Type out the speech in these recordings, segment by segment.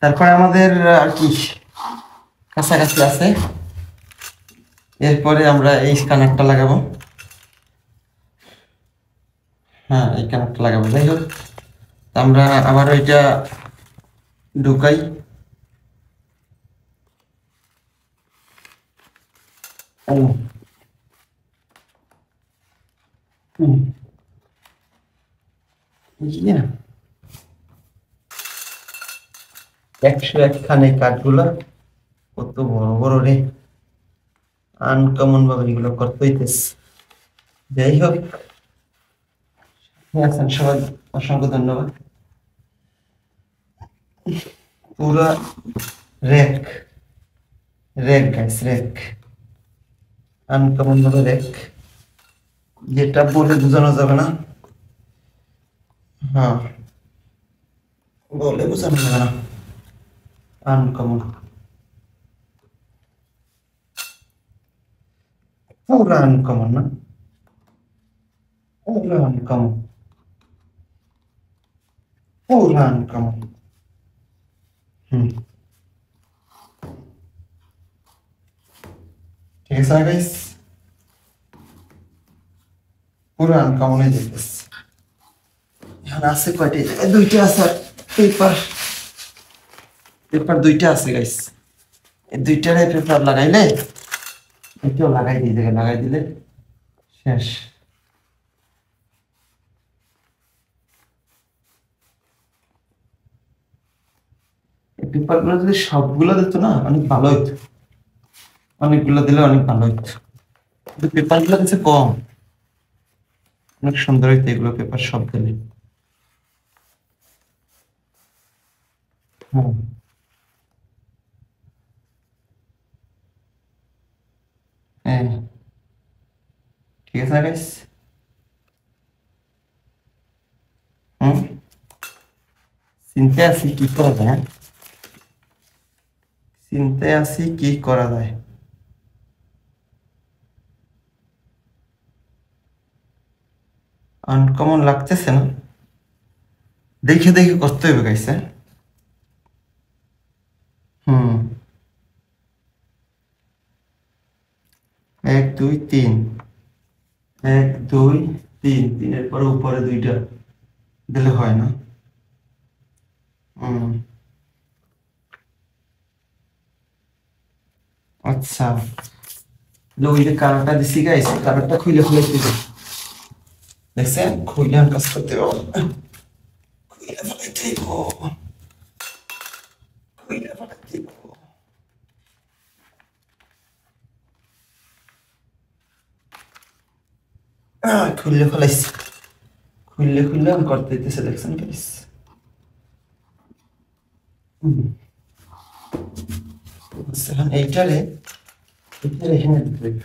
তারপরে আমাদের আর কি কাছাকাছি আছে। এরপরে আমরা এই কানেরটা লাগাবো। হ্যাঁ, এই কানেরটা লাগাবো। যাই হোক, আমরা আবার ওইটা ঢুকাই। একশো একখানে কাঠগুলা কত বড় বড় রে, আনকমন ভাবে এগুলো করতে হইতেছে। যাই হোক, আছেন সবাই, অসংখ্য ধন্যবাদ। পুরা rake rake guys, rake uncommon ভাবে রেক, যেটা বলে বোঝানো যাবে না। হ্যাঁ, বলে বোঝানো যাবে না, আনকমন, পুরা আনকমন না, পুরা আনকমন, পুরা আনকমন। ঠিক আছে গাইস, পুরা আনকমন হয়ে যেতেছে। এখন আছে কয়টি? দুইটা আছে। পেপার পেপার দুইটা আছে গাইস। এই দুইটারে পেপার লাগাইলে, এটাও লাগাই দিয়ে জায়গায় লাগাই দিলে শেষ। এই পেপারগুলো যদি সবগুলো দিত না, অনেক ভালো হইতো। অনেকগুলো দিলে অনেক ভালো হইতো, কিন্তু পেপারগুলো দিচ্ছে কম। অনেক সুন্দর হইতো এগুলো পেপার সব দিলে। হুম, হ্যাঁ, ঠিক আছে গাইস। হুম, চিন্তা আছি কি করা যায়, চিন্তায় আছি কি করা যায়। আনকমন লাগতেছে না, দেখে দেখে করতে হবে গাইস। হুম, 1 2 3, 1 2 3, তিনের পরে উপরে দুইটা দিলে হয় না। হুম, আচ্ছা, ওই যে কালারটা দিছি গাইস, কালারটা খুলে খুলে দিতে দেখছেন, খুলে কাজ করতে হবে। খুলে ফেলাইতে হইব, খুলে ফেলাইতে হইব। খুলে ফেলাইছি, খুললে খুললে আমি করতে দিতেছে, দেখছেন গাইস। এখন এইটারে এখানে দিতে হইব।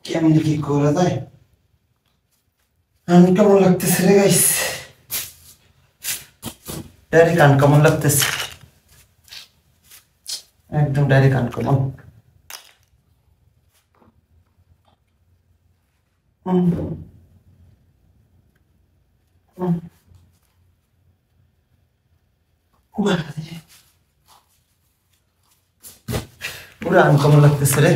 কেমনি কি করা যায়, আনকমন লাগতেছে রে গাইস, ডাইরেক্ট আনকমন লাগতেছে, একদম ডাইরেক্ট আনকমন। পুরো আনকমন লাগতেছে রে।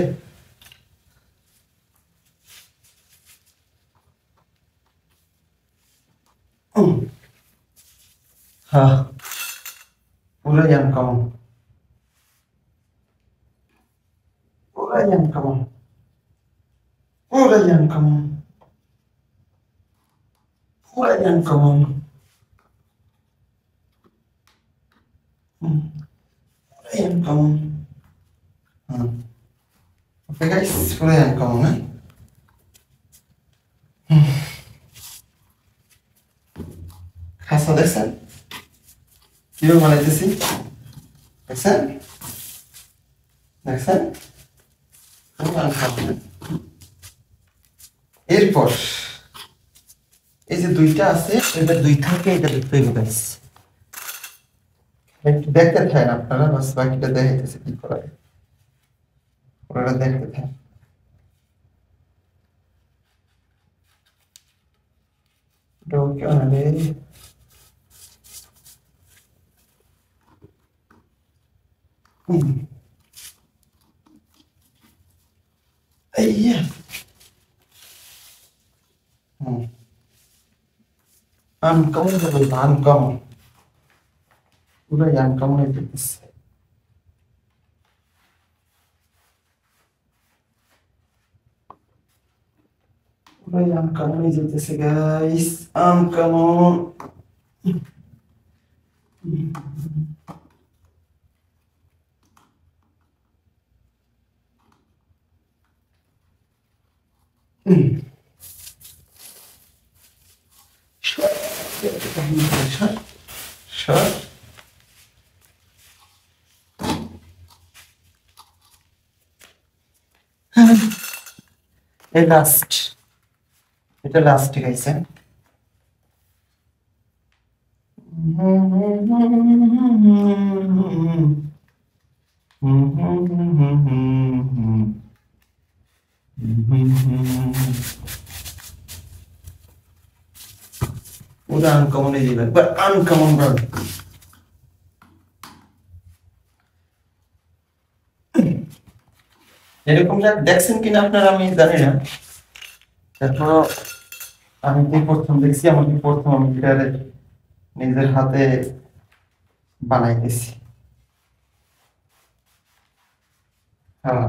হ্যাঁ, পুরাই আনকমন, পুরাই আনকমন, পুরাই আনকমন, পুরাই আনকমন, পুরাই আনকমন। ওকে গাইস, পুরাই আনকমন। খাসা দেখছেন কিভাবে বানাইতেছি, দেখছেন দেখছেন, এরপর এই যে দুইটা আছে, এটা দুই থাকে, এটা দেখতে হবে গাইস। একটু দেখতে থাকেন আপনারা, বাস বাকিটা দেখাইতেছে কি করা যায়। ওরা দেখতে থাকেন। ঢোকালে এই আনকমন যাবে, আনকমন পুরাই আনকমন হয়ে যেতেছে। পুরাই আনকমন হয়ে যেতেছে গাইস, আনকমন। এই লাস্ট, এটা লাস্ট গাইছে। পুরো আনকমন হয়ে যাবে, আনকমন ভাবে। এরকম দেখছেন কিনা আপনারা আমি জানি না, তারপর আমি কি প্রথম দেখছি, আমাকে প্রথম আমি নিজের হাতে বানাইতেছি। হ্যাঁ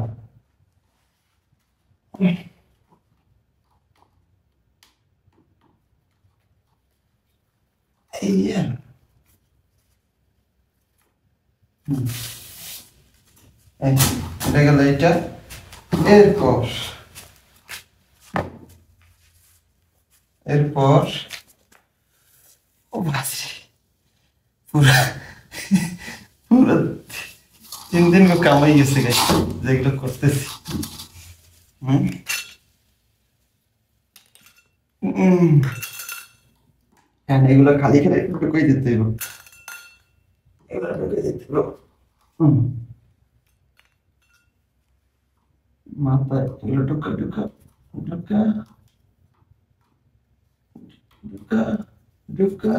এই এটা গেল এটা। এরপর এরপর ও বাসি পুরা পুরো 3 দিন কামাই গেছে যেগুলো করতেছি। হ্যাঁ এগুলো খালি খেলে ঢুকাই দিতে হইব, এগুলো ঢুকাই দিতে হইব। মাথায় এগুলো ঢুকা ঢুকা ঢুকা ঢুকা ঢুকা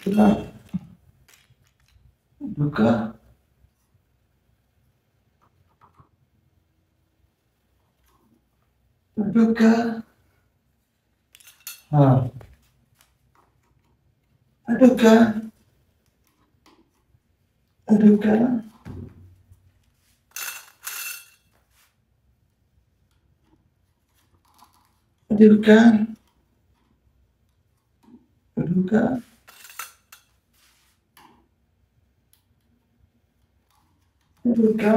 ঢুকা ঢুকা ঢুকা। হ্যাঁ ঢুকা ঢুকা ঢুকা ঢুকা ঢুকা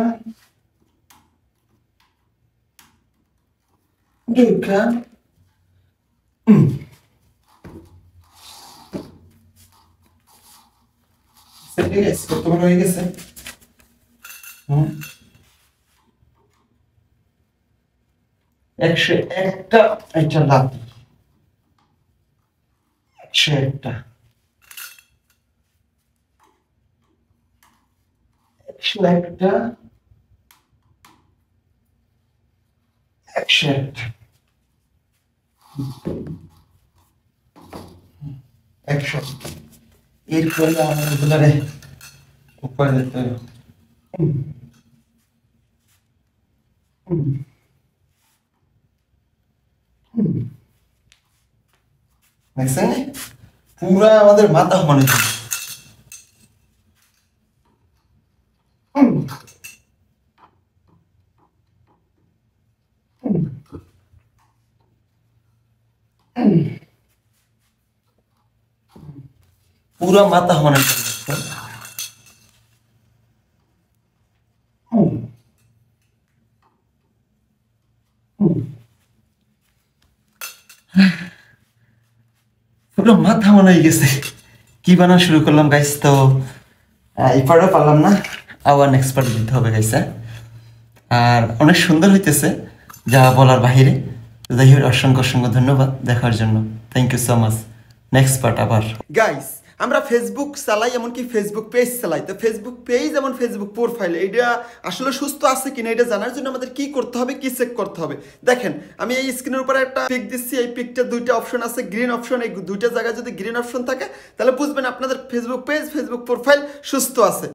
ঢুকা। কতক্ষণ হয়ে গেছে? একশো একটা এটা লাভ, 101টা 101টা 101টা 100। এরপরে আমার এগুলারে উপরে যেতে হবে। দেখছেন পুরা আমাদের মাথা মনে পুরা মাথা মনে পুরো মাথা মনে হয়ে গেছে। কি বানা শুরু করলাম গাইস, তো এবারও পারলাম না, আবার নেক্সট পার্ট দিতে হবে গাইস। আর অনেক সুন্দর হইতেছে যা বলার বাহিরে। যাই হোক অসংখ্য অসংখ্য ধন্যবাদ দেখার জন্য, thank you so much. Next part আবার গাইস আমরা ফেসবুক চালাই, এমনকি ফেসবুক পেজ চালাই। তো ফেসবুক পেজ এবং ফেসবুক প্রোফাইল এটা আসলে সুস্থ আছে কিনা এটা জানার জন্য আমাদের কি করতে হবে, কি চেক করতে হবে। দেখেন আমি এই স্ক্রিনের উপরে একটা পিক দিচ্ছি, এই পিকটা দুইটা অপশন আছে, গ্রিন অপশন। এই দুইটা জায়গায় যদি গ্রিন অপশন থাকে তাহলে বুঝবেন আপনাদের ফেসবুক পেজ, ফেসবুক প্রোফাইল সুস্থ আছে।